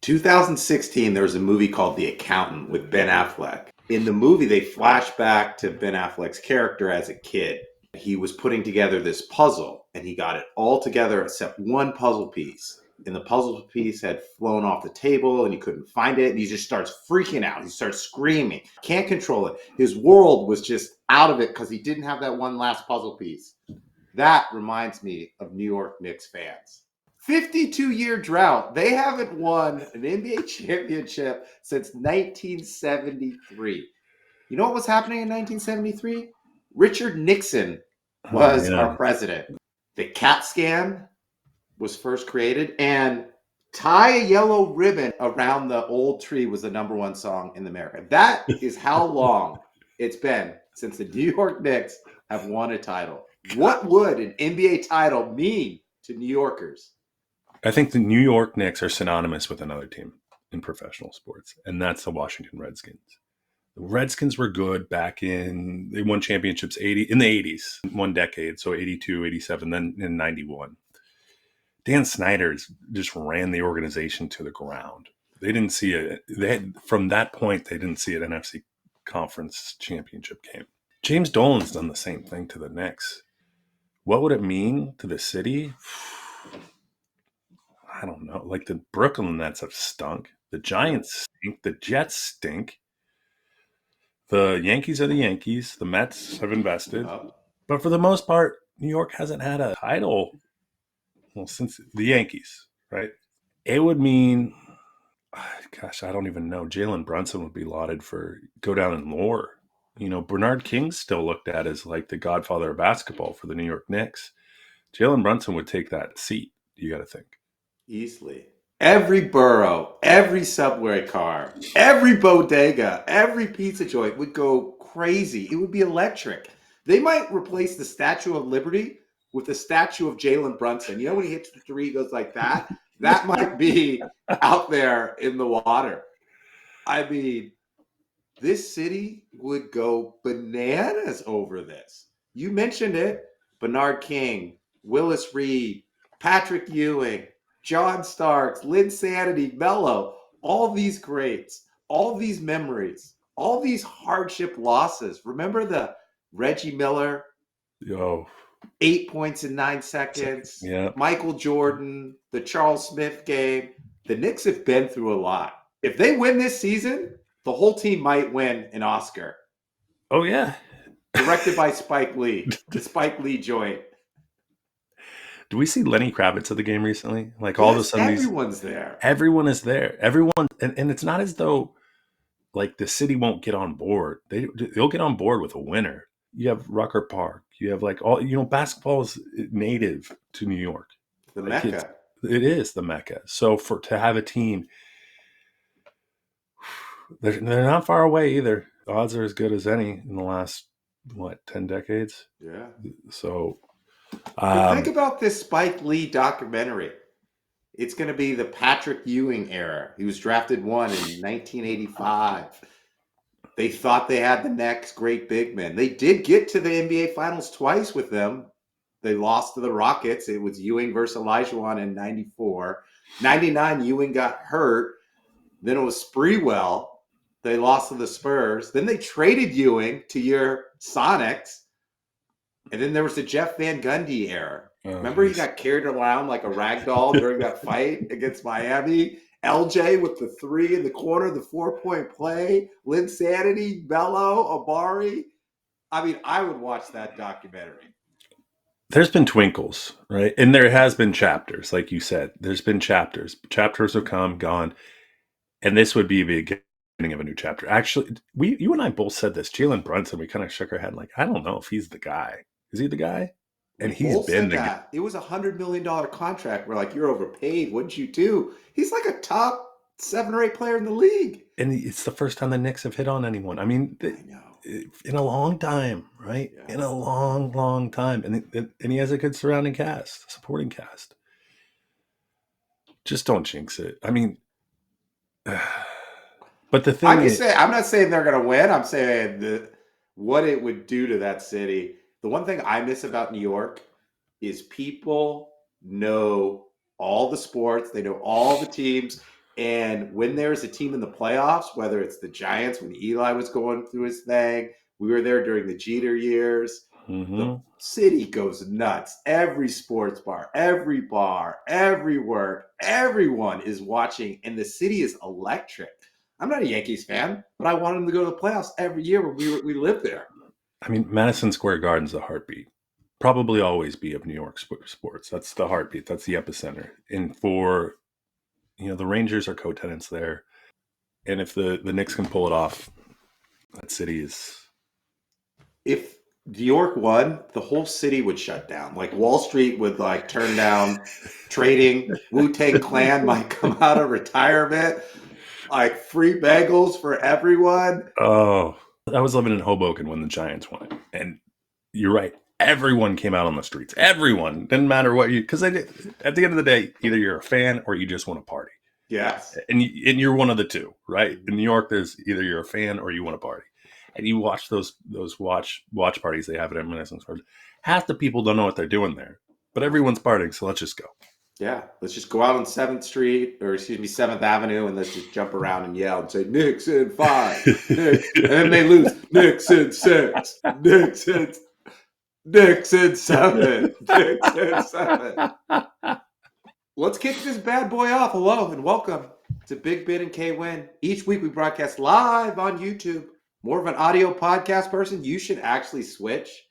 2016, there was a movie called The Accountant with Ben Affleck. In the movie, they flash back to Ben Affleck's character as a kid. He was putting together this puzzle, and he got it all together except one puzzle piece. And the puzzle piece had flown off the table, and he couldn't find it. And he just starts freaking out. He starts screaming. Can't control it. His world was just out of it because he didn't have that one last puzzle piece. That reminds me of New York Knicks fans. 52-year drought. They haven't won an NBA championship since 1973. You know what was happening in 1973? Richard Nixon was our president. The CAT scan was first created, and Tie a Yellow Ribbon Around the Old Tree was the number one song in America. That is how long it's been since the New York Knicks have won a title. What would an NBA title mean to New Yorkers? I think the New York Knicks are synonymous with another team in professional sports, and that's the Washington Redskins. The Redskins were good they won championships in the 80s, one decade, so 82, 87, then in 91. Dan Snyder just ran the organization to the ground. They didn't see from that point, they didn't see an NFC conference championship game. James Dolan's done the same thing to the Knicks. What would it mean to the city? I don't know. Like the Brooklyn Nets have stunk. The Giants stink. The Jets stink. The Yankees are the Yankees. The Mets have invested. But for the most part, New York hasn't had a title since the Yankees, right? It would mean, gosh, I don't even know. Jalen Brunson would be lauded for go down in lore. Bernard King's still looked at as like the godfather of basketball for the New York Knicks. Jalen Brunson would take that seat, you got to think. Easily. Every borough, every subway car, every bodega, every pizza joint would go crazy. It would be electric. They might replace the Statue of Liberty with the statue of Jalen Brunson. You know when he hits the three, he goes like that? That might be out there in the water. I mean, this city would go bananas over this. You mentioned it. Bernard King, Willis Reed, Patrick Ewing, John Starks, Linsanity, Melo, all these greats, all these memories, all these hardship losses. Remember the Reggie Miller? 8 points in 9 seconds. Yeah. Michael Jordan, the Charles Smith game. The Knicks have been through a lot. If they win this season, the whole team might win an Oscar. Oh, yeah. Directed by Spike Lee. The Spike Lee joint. Do we see Lenny Kravitz at the game recently? Like all of a sudden, everyone's there. Everyone is there. Everyone, and it's not as though like the city won't get on board. They'll get on board with a winner. You have Rucker Park. You have like basketball is native to New York. The Mecca. It is the Mecca. So to have a team, they're not far away either. The odds are as good as any in the last 10 decades. Yeah. So. Think about this Spike Lee documentary. It's going to be the Patrick Ewing era. He was drafted 1 in 1985. They thought they had the next great big man. They did get to the NBA Finals twice with them. They lost to the Rockets. It was Ewing versus Olajuwon in 94. 99, Ewing got hurt. Then it was Sprewell. They lost to the Spurs. Then they traded Ewing to your Sonics. And then there was the Jeff Van Gundy era. Remember he got carried around like a rag doll during that fight against Miami? LJ with the 3 in the corner, the 4-point play, Linsanity, Melo, Amari. I mean, I would watch that documentary. There's been twinkles, right? And there has been chapters, like you said. There's been chapters. Chapters have come, gone. And this would be the beginning of a new chapter. Actually, you and I both said this. Jalen Brunson, we kind of shook our head like, I don't know if he's the guy. Is he the guy? And he's been the guy. It was a $100 million contract. We're like, you're overpaid. What'd you do? He's like a top 7 or 8 player in the league. And it's the first time the Knicks have hit on anyone. I mean, in a long time, right? Yeah. In a long, long time. And he has a good surrounding cast, supporting cast. Just don't jinx it. I mean, but the thing I'm not saying they're going to win. I'm saying what it would do to that city. The one thing I miss about New York is people know all the sports. They know all the teams. And when there's a team in the playoffs, whether it's the Giants when Eli was going through his thing, we were there during the Jeter years. The city goes nuts. Every sports bar, every work, everyone is watching, and the city is electric. I'm not a Yankees fan, but I want them to go to the playoffs every year when we lived there. I mean, Madison Square Garden's the heartbeat. Probably always be of New York sports. That's the heartbeat. That's the epicenter. And for, the Rangers are co-tenants there. And if the Knicks can pull it off, that city is... If New York won, the whole city would shut down. Like Wall Street would turn down trading. Wu-Tang Clan might come out of retirement. Like free bagels for everyone. Oh, I was living in Hoboken when the Giants won it. And you're right. Everyone came out on the streets. Everyone. Didn't matter what you... Because at the end of the day, either you're a fan or you just want to party. Yes. And you're one of the two, right? In New York, there's either you're a fan or you want to party. And you watch those watch parties they have at Madison Square. Half the people don't know what they're doing there. But everyone's partying, so let's just go. Yeah, let's just go out on 7th Avenue, and let's just jump around and yell and say, Knicks in 5, Knicks. And then they lose, Knicks in 6, Knicks in 7, Knicks in 7. Let's kick this bad boy off. Hello and welcome to Big Ben and K-Win. Each week we broadcast live on YouTube. More of an audio podcast person, you should actually switch.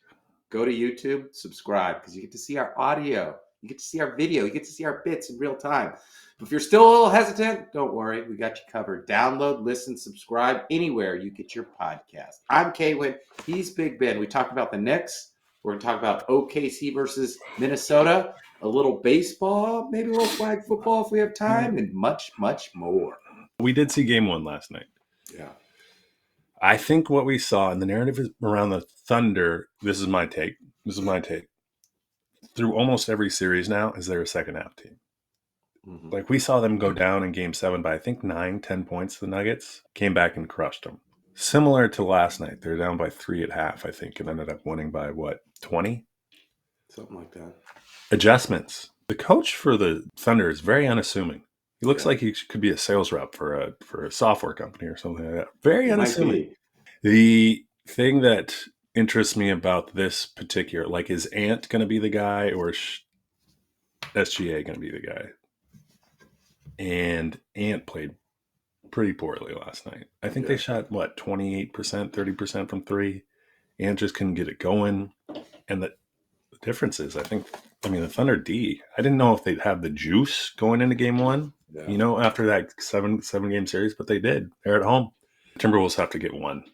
Go to YouTube, subscribe, because you get to see our audio. You get to see our video. You get to see our bits in real time. But if you're still a little hesitant, don't worry. We got you covered. Download, listen, subscribe anywhere you get your podcast. I'm K-Win. He's Big Ben. We talked about the Knicks. We're going to talk about OKC versus Minnesota. A little baseball, maybe a little flag football if we have time, and much, much more. We did see game 1 last night. Yeah. I think what we saw in the narrative around the Thunder, this is my take. Through almost every series now, is they're a second half team. Mm-hmm. Like we saw them go down in game 7 by I think 9-10 points. The Nuggets came back and crushed them. Similar to last night, they're down by 3 at half, I think, and ended up winning by 20? Something like that. Adjustments. The coach for the Thunder is very unassuming. He looks like he could be a sales rep for a software company or something like that. Very unassuming. The thing that interests me about this particular, is Ant going to be the guy or SGA going to be the guy? And Ant played pretty poorly last night. I think they shot, 28%, 30% from 3. Ant just couldn't get it going. And the difference is, the Thunder D, I didn't know if they'd have the juice going into game 1, after that seven game series, but they did. They're at home. Timberwolves have to get 1.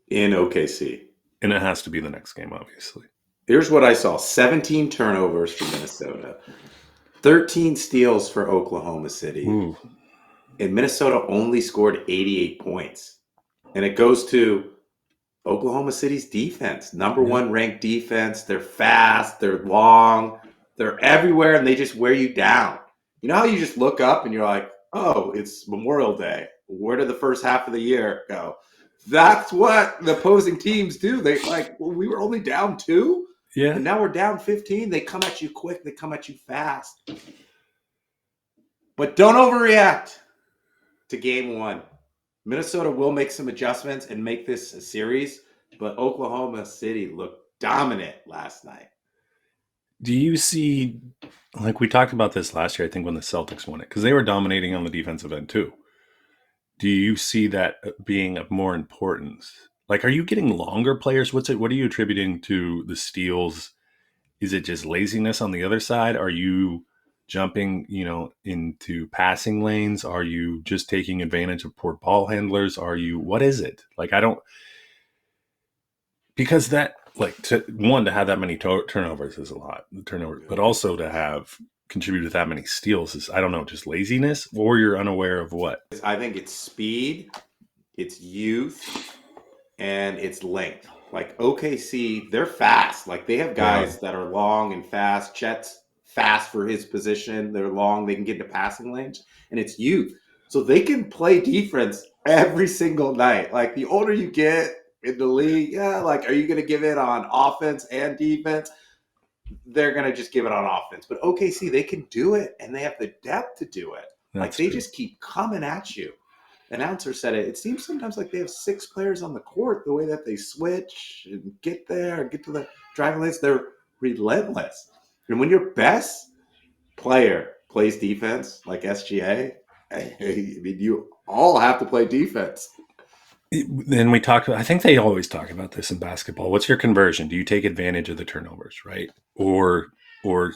In OKC. And it has to be the next game, obviously. Here's what I saw. 17 turnovers for Minnesota. 13 steals for Oklahoma City. Ooh. And Minnesota only scored 88 points. And it goes to Oklahoma City's defense. Number 1 ranked defense. They're fast. They're long. They're everywhere, and they just wear you down. You know how you just look up and you're like, oh, it's Memorial Day. Where did the first half of the year go? That's what the opposing teams do. They we were only down 2. Yeah. And now we're down 15. They come at you quick. They come at you fast. But don't overreact to game 1. Minnesota will make some adjustments and make this a series, but Oklahoma City looked dominant last night. Do you see, we talked about this last year, I think, when the Celtics won it, because they were dominating on the defensive end too. Do you see that being of more importance? Are you getting longer players? What are you attributing to the steals? Is it just laziness on the other side? Are you jumping, into passing lanes? Are you just taking advantage of poor ball handlers? What is it? Because that, to have that many turnovers is a lot, but also to have contributed that many steals is, I don't know, just laziness, or you're unaware of what? I think it's speed, it's youth, and it's length. OKC, they're fast. They have guys that are long and fast. Chet's fast for his position. They're long. They can get into passing lanes, and it's youth. So they can play defense every single night. The older you get in the league, are you going to give it on offense and defense? They're going to just give it on offense. But OKC, they can do it, and they have the depth to do it. Like they just keep coming at you. Announcer said it. It seems sometimes like they have 6 players on the court. The way that they switch and get there, get to the driving lanes, they're relentless. And when your best player plays defense like SGA, I mean, you all have to play defense. Then we talk. I think they always talk about this in basketball. What's your conversion? Do you take advantage of the turnovers, right, or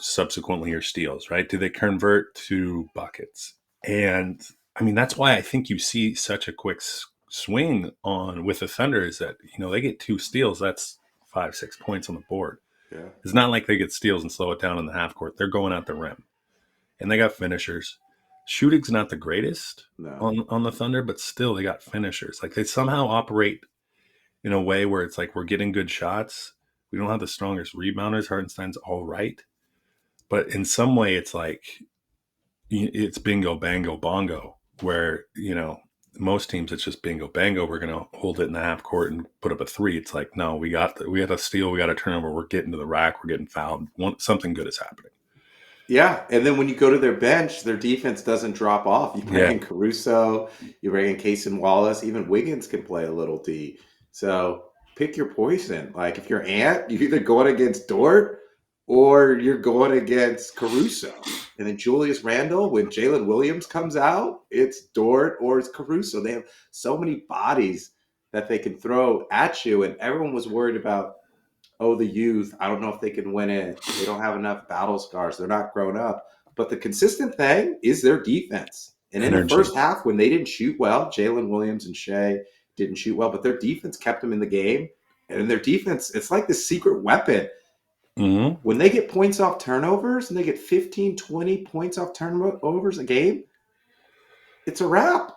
subsequently your steals, right? Do they convert to buckets? And I mean, that's why I think you see such a quick swing on with the Thunder is that they get 2 steals. That's 5-6 points on the board. Yeah. It's not like they get steals and slow it down in the half court. They're going at the rim, and they got finishers. Shooting's not the greatest on the Thunder, but still they got finishers. Like they somehow operate in a way where it's like we're getting good shots. We don't have the strongest rebounders. Hartenstein's all right. But in some way it's like it's bingo, bango, bongo, where, most teams it's just bingo, bango. We're going to hold it in the half court and put up a 3. It's like, no, we got a steal. We got a turnover. We're getting to the rack. We're getting fouled. Something good is happening. Yeah, and then when you go to their bench, their defense doesn't drop off. You bring in Caruso, you bring in Casey Wallace, even Wiggins can play a little D. So pick your poison. Like if you're Ant, you're either going against Dort or you're going against Caruso. And then Julius Randle, when Jalen Williams comes out, it's Dort or it's Caruso. They have so many bodies that they can throw at you, and everyone was worried about the youth, I don't know if they can win it. They don't have enough battle scars. They're not grown up. But the consistent thing is their defense. And in the first half, when they didn't shoot well, Jalen Williams and Shea didn't shoot well, but their defense kept them in the game. And their defense, it's like this secret weapon. Mm-hmm. When they get points off turnovers and they get 15, 20 points off turnovers a game, it's a wrap.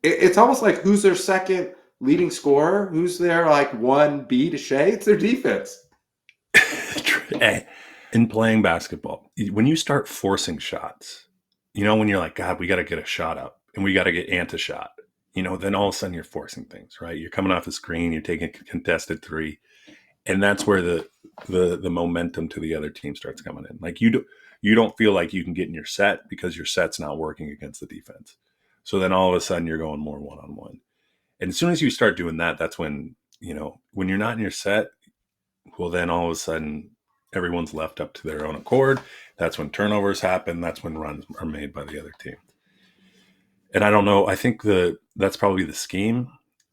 It's almost like who's their second leading scorer? Who's their like 1B to Shea? It's their defense. In playing basketball, when you start forcing shots, when you're like, God, we got to get a shot up and we got to get Ant a shot, then all of a sudden you're forcing things, right? You're coming off the screen, you're taking a contested 3. And that's where the momentum to the other team starts coming in. Like you don't feel like you can get in your set because your set's not working against the defense. So then all of a sudden you're going more one-on-one. And as soon as you start doing that, that's when, when you're not in your set, well, then all of a sudden everyone's left up to their own accord. That's when turnovers happen. That's when runs are made by the other team. And I don't know. I think that's probably the scheme.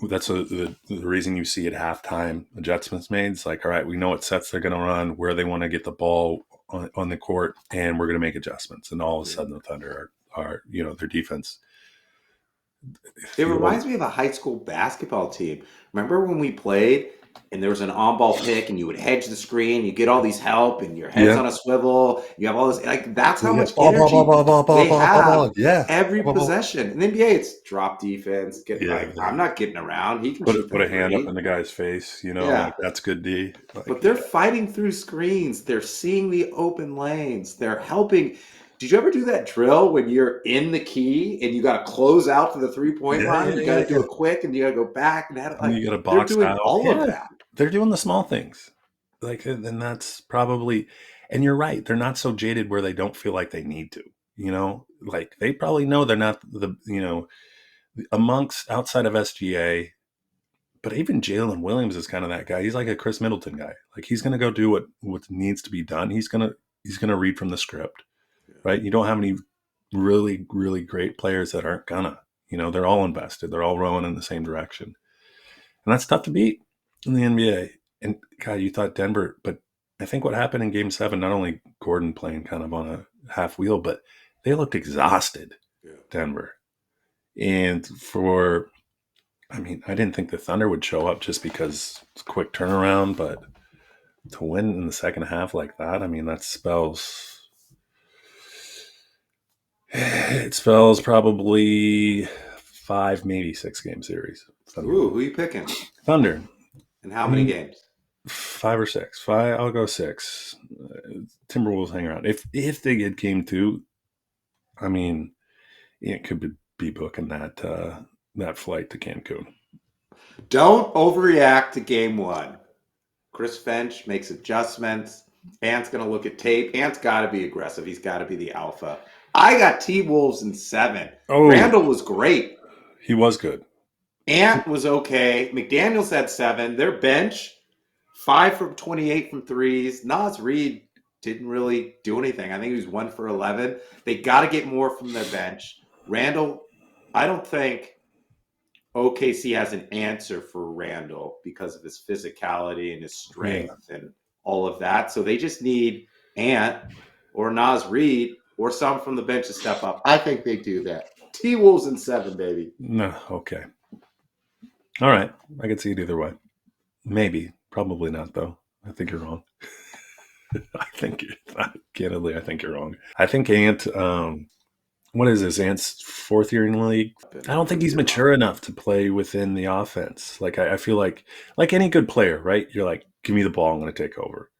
That's the reason you see at halftime adjustments made. It's like, all right, we know what sets they're going to run, where they want to get the ball on the court, and we're going to make adjustments. And all of a sudden the Thunder are their defense. It reminds me of a high school basketball team. Remember when we played and there was an on-ball pick and you would hedge the screen, you get all these help and your head's on a swivel, you have all this, like that's how much energy they have every possession. In the NBA, it's drop defense. I'm not getting around. He can put a hand up in the guy's face, like that's good D. But they're fighting through screens. They're seeing the open lanes. They're helping. Did you ever do that drill when you're in the key and you got to close out to the 3-point line? You got to do it quick and you got to go back and you got to box they're doing out. all of that. They're doing the small things. Like, and that's probably, and you're right. They're not so jaded where they don't feel like they need to, like they probably know they're not amongst outside of SGA, but even Jalen Williams is kind of that guy. He's like a Chris Middleton guy. Like he's going to go do what needs to be done. He's going to read from the script. Right? You don't have any really, really great players that aren't gonna. They're all invested. They're all rowing in the same direction. And that's tough to beat in the NBA. And, God, you thought Denver, but I think what happened in Game 7, not only Gordon playing kind of on a half wheel, but they looked exhausted, Denver. And I didn't think the Thunder would show up just because it's a quick turnaround, but to win in the second half like that, that spells... It spells probably 5, maybe 6 game series. Thunder. Ooh, who are you picking? Thunder. And how many games? 5 or 6. 5. I'll go 6. Timberwolves hang around. If they get game 2, it could be booking that flight to Cancun. Don't overreact to game 1. Chris Finch makes adjustments. Ant's going to look at tape. Ant's got to be aggressive. He's got to be the alpha. I got T-Wolves in 7. Oh, Randall was great. he was good. Ant was okay. McDaniels had 7. Their bench, 5 from 28 from threes. Naz Reid didn't really do anything. I think he was 1 for 11. They got to get more from their bench. Randall, I don't think OKC has an answer for Randall because of his physicality and his strength and all of that. So they just need Ant or Naz Reid or some from the bench to step up. I think they do that. T-Wolves in 7, baby. No, okay. All right. I could see it either way. Maybe. Probably not, though. I think you're wrong. Candidly, I think you're wrong. I think Ant, what is this? Ant's 4th year in the league? I don't think he's mature enough to play within the offense. Like, I feel like any good player, right? You're like, give me the ball, I'm going to take over.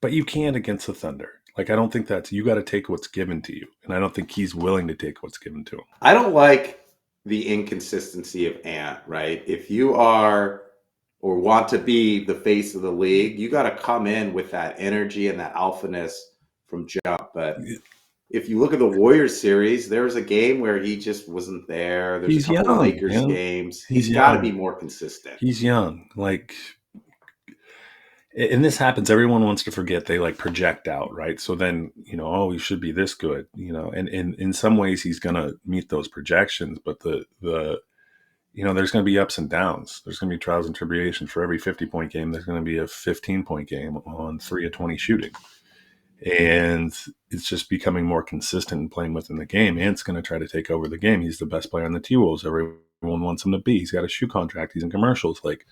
But you can't against the Thunder. Like, I don't think you got to take what's given to you. And I don't think he's willing to take what's given to him. I don't like the inconsistency of Ant, right? If you are or want to be the face of the league, you got to come in with that energy and that alphaness from jump. But if you look at the Warriors series, there was a game where he just wasn't there. There's He's a couple young, Lakers man. games. He's He's got to young. be more consistent. He's young. Like, and this happens, everyone wants to forget they like project out, right? So then, he should be this good, and in some ways he's going to meet those projections, but the there's going to be ups and downs. There's going to be trials and tribulations. For every 50-point game, there's going to be a 15-point game on 3 of 20 shooting. And it's just becoming more consistent and playing within the game. Ant's going to try to take over the game. He's the best player on the T-Wolves. Everyone wants him to be. He's got a shoe contract. He's in commercials. Like,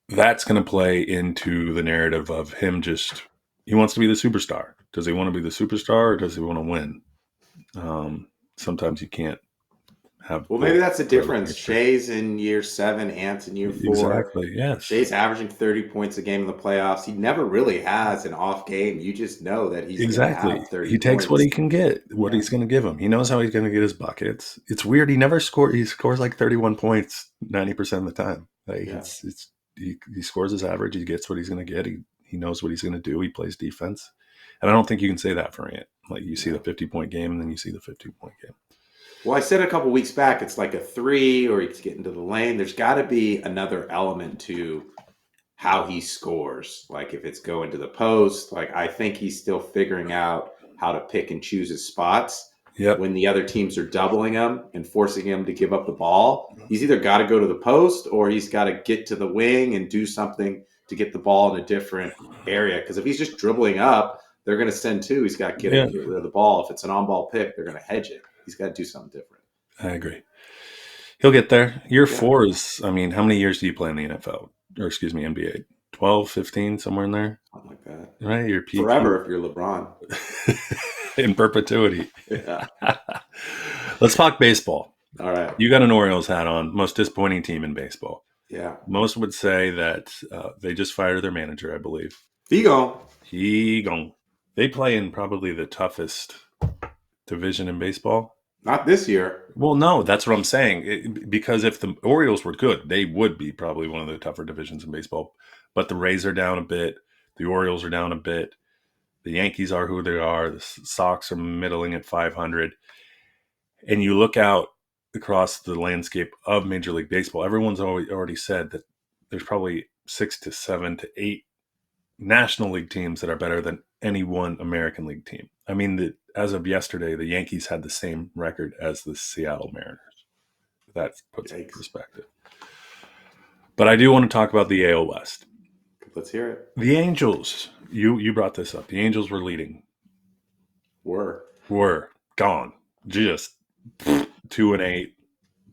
that's going to play into the narrative of him he wants to be the superstar. Does he want to be the superstar or does he want to win? Sometimes you can't have. Well, maybe that's the difference. Shay's in year 7, Ant's in year 4. Exactly, yes. Shay's averaging 30 points a game in the playoffs. He never really has an off game. You just know that he's going to have 30 He takes points. what he can get, what he's going to give him. He knows how he's going to get his buckets. It's weird. He never scores. He scores like 31 points 90% of the time. Like, he scores his average. He gets what he's going to get. He knows what he's going to do. He plays defense. And I don't think you can say that for Ant. Like, you see the 50-point game and then you see the 50-point game. Well, I said a couple weeks back, it's like a 3 or he's getting to the lane. There's got to be another element to how he scores. Like, if it's going to the post, like, I think he's still figuring out how to pick and choose his spots. Yep. When the other teams are doubling him and forcing him to give up the ball, he's either got to go to the post or he's got to get to the wing and do something to get the ball in a different area. Because if he's just dribbling up, they're going to send 2. He's got to get rid of the ball. If it's an on-ball pick, they're going to hedge it. He's got to do something different. I agree. He'll get there. Year 4 is, how many years do you play in the NFL? Or, NBA? 12, 15, somewhere in there? Something like that. Right? Your peak. Forever if you're LeBron. In perpetuity. Yeah. Let's talk baseball. All right. You got an Orioles hat on. Most disappointing team in baseball. Yeah. Most would say that they just fired their manager, I believe. He gone. They play in probably the toughest division in baseball. Not this year. Well, no, that's what I'm saying. Because if the Orioles were good, they would be probably one of the tougher divisions in baseball. But the Rays are down a bit. The Orioles are down a bit. The Yankees are who they are. The Sox are middling at 500. And you look out across the landscape of Major League Baseball, everyone's already said that there's probably 6 to 7 to 8 National League teams that are better than any one American League team. I mean, as of yesterday, the Yankees had the same record as the Seattle Mariners. That puts it in perspective. But I do want to talk about the AL West. Let's hear it. The Angels, you brought this up. The Angels were leading. Were gone. Just 2-8.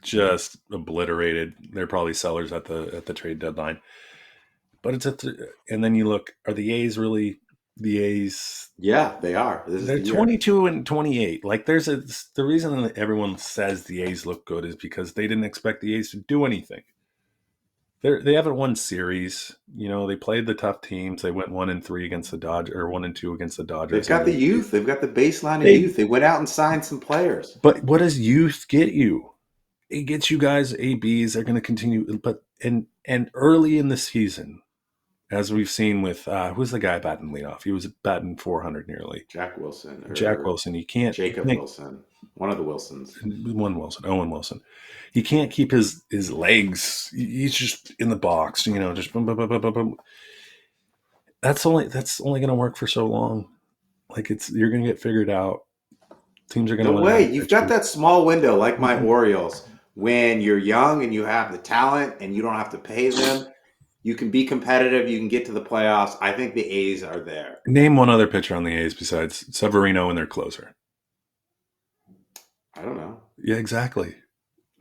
Just obliterated. They're probably sellers at the trade deadline. But and then you look, are the A's really the A's? Yeah, they are. They're 22 and 28. Like, the reason that everyone says the A's look good is because they didn't expect the A's to do anything. They haven't won series. They played the tough teams. They went 1-3 against the Dodgers, or 1-2 against the Dodgers. They've got the youth. They've got the baseline of youth. They went out and signed some players. But what does youth get you? It gets you guys ABs. They're going to continue. But and early in the season, as we've seen with who's the guy batting leadoff? He was batting 400 nearly. Jack Wilson. Jack Wilson. You can't. Jacob Wilson. One of the Wilsons. Owen Wilson. He can't keep his legs. He's just in the box, just boom, boom, boom, boom, boom, boom. That's only going to work for so long. Like you're going to get figured out. Teams are going to. No way. You've got that small window, like my Orioles, when you're young and you have the talent and you don't have to pay them. You can be competitive. You can get to the playoffs. I think the A's are there. Name one other pitcher on the A's besides Severino and their closer. I don't know. Yeah, exactly.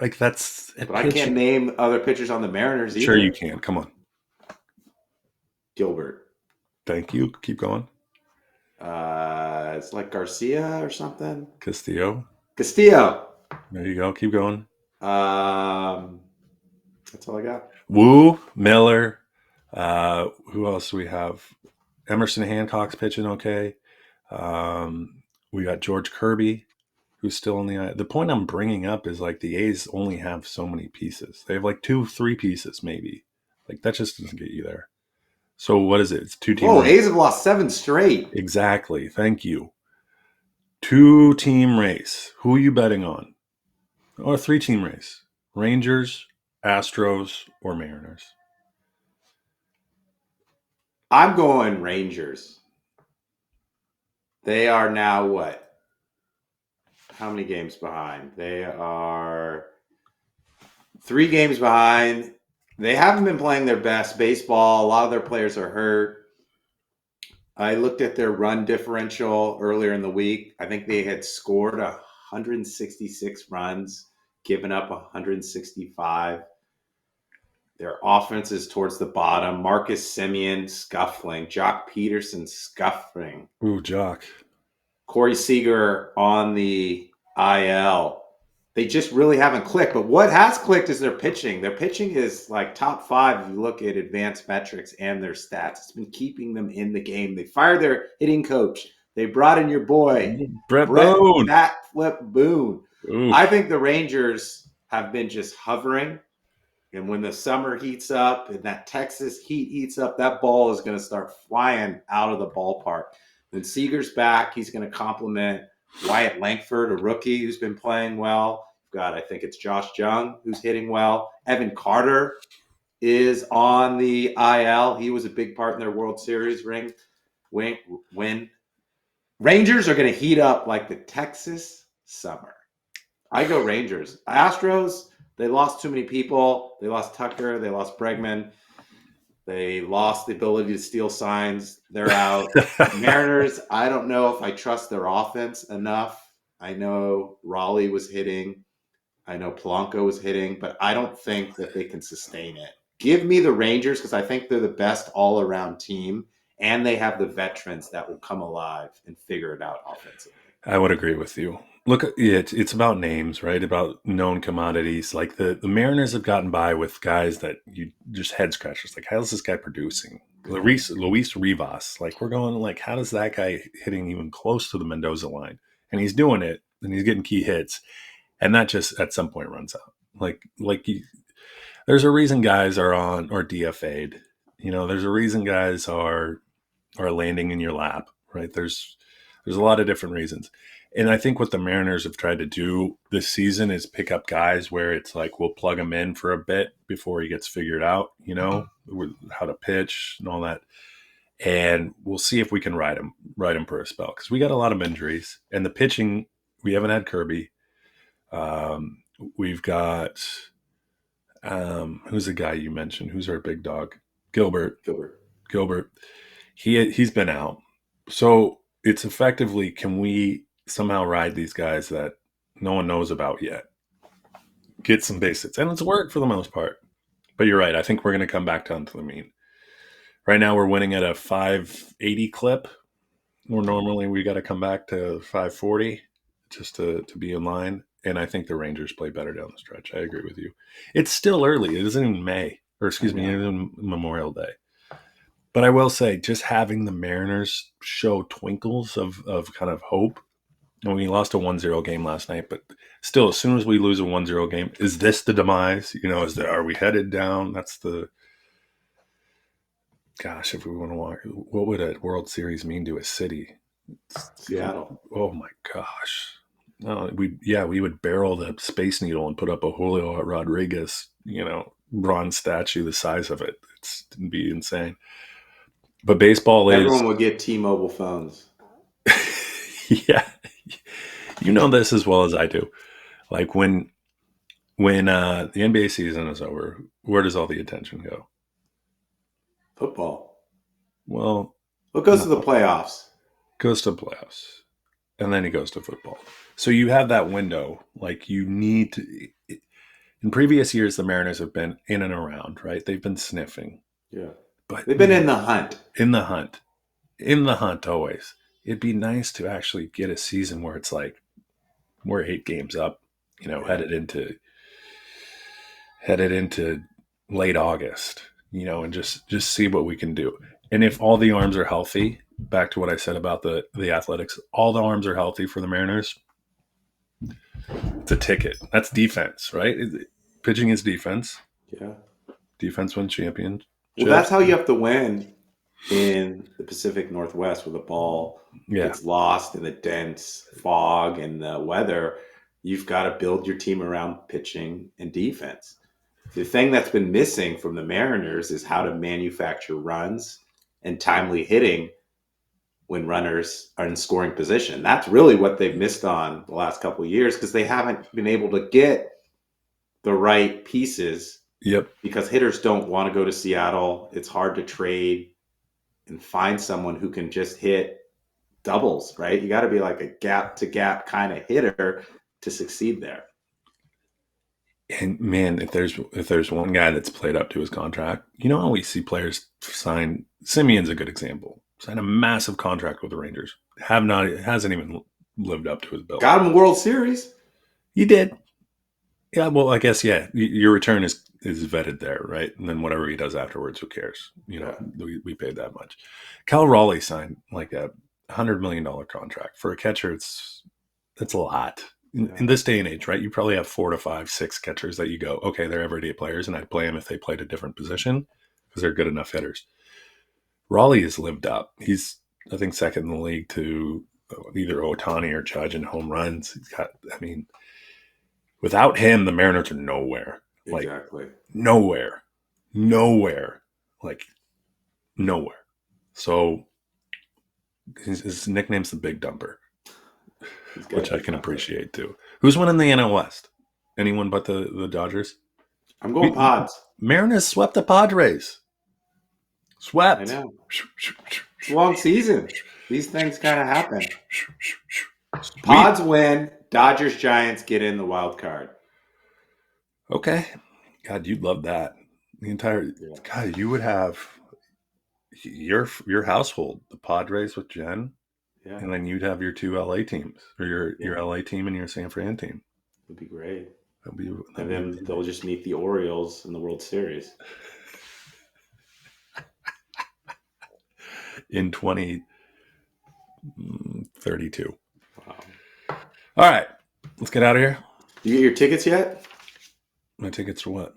Like that's. But I can't name other pitchers on the Mariners either. Sure, you can. Come on. Gilbert. Thank you. Keep going. It's like Garcia or something. Castillo. There you go. Keep going. That's all I got. Wu, Miller. Who else do we have? Emerson Hancock's pitching okay. We got George Kirby, who's still in the. The point I'm bringing up is like the A's only have so many pieces. They have like 2-3 pieces maybe. Like that just doesn't get you there. So what is it? It's 2-team. Oh, A's have lost 7 straight. Exactly. Thank you. 2-team race. Who are you betting on? Or 3-team race? Rangers, Astros, or Mariners? I'm going Rangers. They are now what? How many games behind? They are 3 games behind. They haven't been playing their best baseball. A lot of their players are hurt. I looked at their run differential earlier in the week. I think they had scored 166 runs, given up 165. Their offense is towards the bottom. Marcus Semien scuffling. Jock Peterson scuffling. Ooh, Jock. Corey Seager on the IL. They just really haven't clicked. But what has clicked is their pitching. Their pitching is like top 5 if you look at advanced metrics and their stats. It's been keeping them in the game. They fired their hitting coach. They brought in your boy, Brett Boone. Bat Flip Boone. Ooh. I think the Rangers have been just hovering. And when the summer heats up and that Texas heat heats up, that ball is going to start flying out of the ballpark. When Seager's back, he's going to complement Wyatt Langford, a rookie who's been playing well. God, I think it's Josh Jung who's hitting well. Evan Carter is on the IL. He was a big part in their World Series win. Rangers are going to heat up like the Texas summer. I go Rangers. Astros, they lost too many people. They lost Tucker. They lost Bregman. They lost the ability to steal signs. They're out. Mariners, I don't know if I trust their offense enough. I know Raleigh was hitting. I know Polanco was hitting, but I don't think that they can sustain it. Give me the Rangers because I think they're the best all-around team, and they have the veterans that will come alive and figure it out offensively. I would agree with you. Look, it's about names, right? About known commodities. Like the Mariners have gotten by with guys that you just head scratchers. Like, how's this guy producing? Luis Rivas. Like, we're going like, how does that guy hitting even close to the Mendoza line? And he's doing it, and he's getting key hits, and that just at some point runs out. There's a reason guys are on or DFA'd. There's a reason guys are landing in your lap, right? There's a lot of different reasons. And I think what the Mariners have tried to do this season is pick up guys where it's like we'll plug him in for a bit before he gets figured out, how to pitch and all that. And we'll see if we can ride him for a spell because we got a lot of injuries. And the pitching, we haven't had Kirby. We've got who's the guy you mentioned? Who's our big dog? Gilbert. He's been out. So it's effectively, can we somehow ride these guys that no one knows about yet? Get some base hits. And it's worked for the most part. But you're right. I think we're going to come back down to the mean. Right now we're winning at a 580 clip. Where normally we got to come back to 540 just to be in line. And I think the Rangers play better down the stretch. I agree with you. It's still early. It isn't even May. Or excuse me, it isn't Memorial Day. But I will say, just having the Mariners show twinkles of kind of hope. And we lost a 1-0 game last night, but still, as soon as we lose a 1-0 game, is this the demise? Are we headed down? Gosh, if we want to walk, what would a World Series mean to a city? Seattle. Oh my gosh. No, we would barrel the Space Needle and put up a Julio Rodriguez, bronze statue the size of it. It'd be insane. But baseball is, Everyone would get T-Mobile phones. yeah, you know this as well as I do. Like when the NBA season is over, where does all the attention go? Football. Well, What goes to no, the playoffs? goes to playoffs, and then he goes to football. So you have that window. Like you need to. In previous years, the Mariners have been in and around, right? They've been sniffing. Yeah. But They've been in the hunt. In the hunt always. It'd be nice to actually get a season where it's like we're 8 games up, headed into late August, and just see what we can do. And if all the arms are healthy, back to what I said about the Athletics, all the arms are healthy for the Mariners. It's a ticket. That's defense, right? Pitching is defense. Yeah. Defense wins champions. Well, that's how you have to win in the Pacific Northwest, where the ball gets lost in the dense fog and the weather. You've got to build your team around pitching and defense. The thing that's been missing from the Mariners is how to manufacture runs and timely hitting when runners are in scoring position. That's really what they've missed on the last couple of years, because they haven't been able to get the right pieces. Yep. Because hitters don't want to go to Seattle. It's hard to trade and find someone who can just hit doubles, right? You got to be like a gap to gap kind of hitter to succeed there. And man, if there's one guy that's played up to his contract, how we see players sign. Simeon's a good example. Signed a massive contract with the Rangers. Hasn't even lived up to his bill. Got him a World Series. He did. Yeah, well, I guess your return is vetted there, right? And then whatever he does afterwards, who cares? We paid that much. Cal Raleigh signed like a $100 million contract for a catcher. That's a lot in this day and age, right? You probably have 4 to 5, 6 catchers that you go, okay, they're everyday players, and I'd play them if they played a different position because they're good enough hitters. Raleigh has lived up. He's, I think, second in the league to either Ohtani or Judge in home runs. Without him, the Mariners are nowhere. Exactly. Nowhere. Like, nowhere. So, his nickname's the Big Dumper, which I can appreciate, too. Who's winning the NL West? Anyone but the Dodgers? I'm going Pods. Mariners swept the Padres. Swept. I know. It's a long season. These things kind of happen. Pods win. Dodgers, Giants get in the wild card. Okay. God, you'd love that. God, you would have your household, the Padres with Jen, and then you'd have your 2 LA teams, or your LA team and your San Fran team. Would be great. And then they'll just meet the Orioles in the World Series. In 2032. Wow. All right. Let's get out of here. You get your tickets yet? My tickets for what?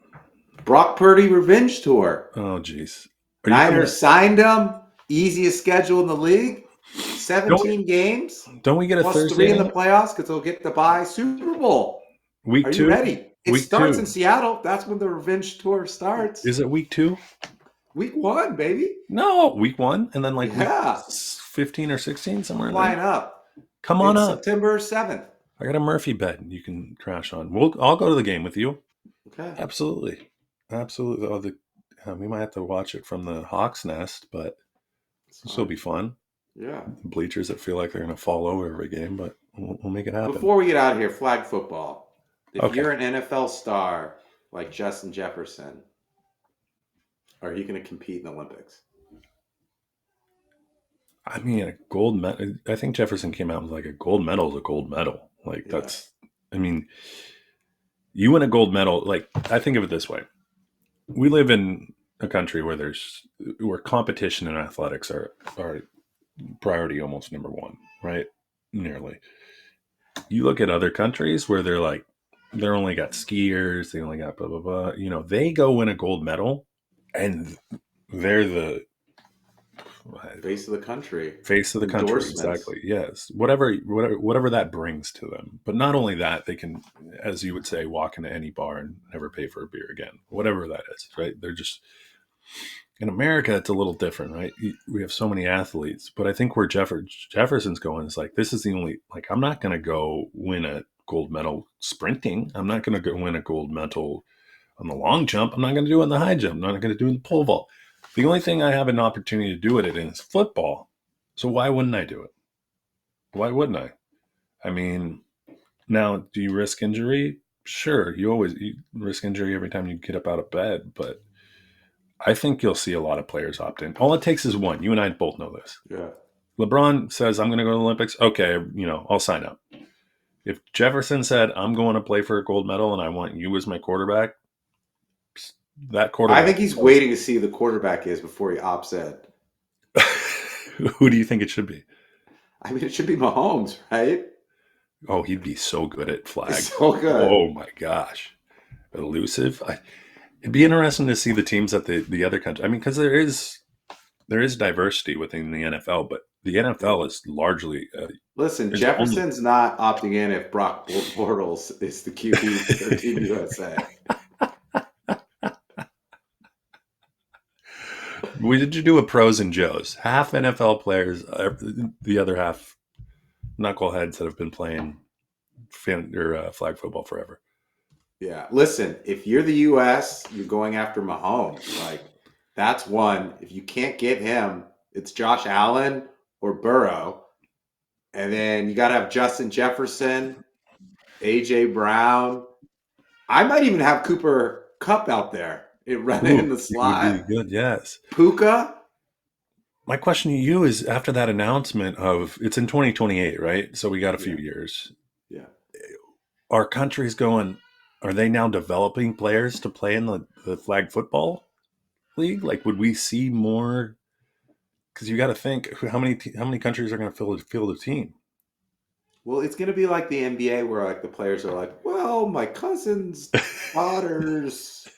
Brock Purdy Revenge Tour. Oh, jeez. Niners signed him. Easiest schedule in the league. 17 games. Don't we get a plus Thursday 3 in the playoffs because they'll get to buy Super Bowl. Week 2? Are you ready? It starts 2. in Seattle. That's when the Revenge Tour starts. Is it week 2? Week 1, baby. No, week 1, and then week 15 or 16 somewhere. Line up. Come on up. September 7th. I got a Murphy bed you can crash on. I'll go to the game with you. Okay. Absolutely. Oh, we might have to watch it from the Hawk's Nest, but this will be fun. Yeah. Bleachers that feel like they're going to fall over every game, but we'll make it happen. Before we get out of here, flag football. If you're an NFL star like Justin Jefferson, are you going to compete in the Olympics? I mean, a gold medal. I think Jefferson came out with like a gold medal is a gold medal. You win a gold medal. Like, I think of it this way. We live in a country where competition and athletics are priority almost number 1, right? Nearly. You look at other countries where they're only got skiers, they only got blah, blah, blah. They go win a gold medal and they're the Face of the country. Face of the country, Endorsements. exactly. Yes, whatever that brings to them. But not only that, they can, as you would say, walk into any bar and never pay for a beer again. Whatever that is, right? They're just in America. It's a little different, right? We have so many athletes, but I think where Jefferson's going is like, this is the only, like, I'm not going to go win a gold medal sprinting. I'm not going to go win a gold medal on the long jump. I'm not going to do it in the high jump. I'm not going to do it in the pole vault. The only thing I have an opportunity to do it in is football. So why wouldn't I do it? Why wouldn't I? I mean, now, do you risk injury? Sure. You risk injury every time you get up out of bed, but I think you'll see a lot of players opt in. All it takes is one. You and I both know this. Yeah. LeBron says, I'm going to go to the Olympics. Okay, I'll sign up. If Jefferson said, I'm going to play for a gold medal and I want you as my quarterback, that quarterback. I think he's waiting to see who the quarterback is before he opts in. Who do you think it should be? I mean, it should be Mahomes, right? Oh, he'd be so good at flag. So good. Oh, my gosh. Elusive. It'd be interesting to see the teams that the other country. I mean, because there is diversity within the NFL, but the NFL is largely. Listen, Jefferson's not opting in if Brock Bortles is the QB for Team USA. We did do a pros and Joes. Half NFL players, the other half knuckleheads that have been playing flag football forever. Yeah. Listen, if you're the U.S., you're going after Mahomes. Like, that's one. If you can't get him, it's Josh Allen or Burrow. And then you got to have Justin Jefferson, A.J. Brown. I might even have Cooper Kupp out there. Running in the slot. Would be good, yes. Puka? My question to you is, after that announcement of, it's in 2028, right? So we got a few years. Yeah. Our country's going, are they now developing players to play in the flag football league? Like, would we see more? Because you got to think, how many countries are going to field a team? Well, it's going to be like the NBA where like the players are like, well, my cousin's daughter's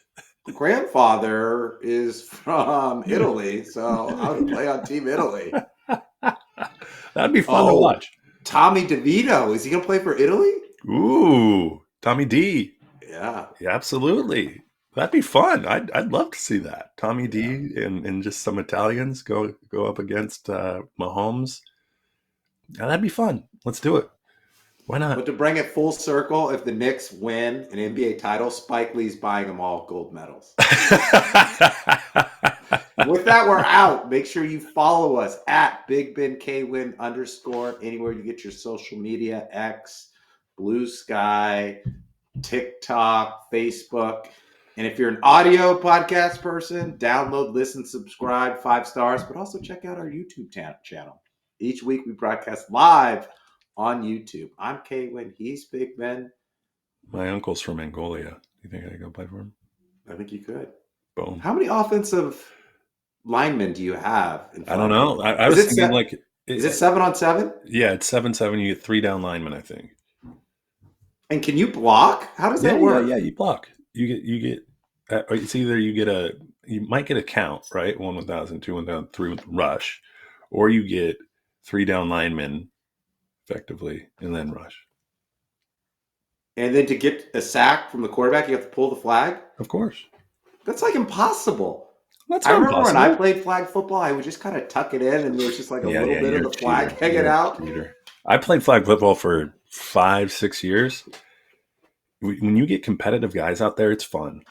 grandfather is from Italy, so I would play on Team Italy. That'd be fun to watch. Tommy DeVito, is he going to play for Italy? Ooh, Tommy D. Yeah, absolutely. That'd be fun. I'd love to see that. Tommy D and just some Italians go up against Mahomes. Yeah, that'd be fun. Let's do it. Why not? But to bring it full circle, if the Knicks win an NBA title, Spike Lee's buying them all gold medals. With that, we're out. Make sure you follow us at BigBenKwin _ anywhere you get your social media, X, Blue Sky, TikTok, Facebook. And if you're an audio podcast person, download, listen, subscribe, 5 stars, but also check out our YouTube channel. Each week we broadcast live on YouTube. I'm Kwin. He's Big Ben. My uncle's from Mongolia. You think I could go play for him? I think you could. Boom. How many offensive linemen do you have? I don't know. I was thinking like... Is it 7-on-7? Yeah, it's 7-7. You get 3 down linemen, I think. And can you block? How does that work? Yeah, you block. You get. It's either you might get a count, right? 1 1,000, 2 1,000, 3 with rush, or you get 3 down linemen, effectively, and then rush. And then to get a sack from the quarterback, you have to pull the flag? Of course. That's like impossible. I remember when I played flag football, I would just kind of tuck it in and there was just like a little bit of the flag hanging out. I played flag football for 5-6 years. When you get competitive guys out there, it's fun.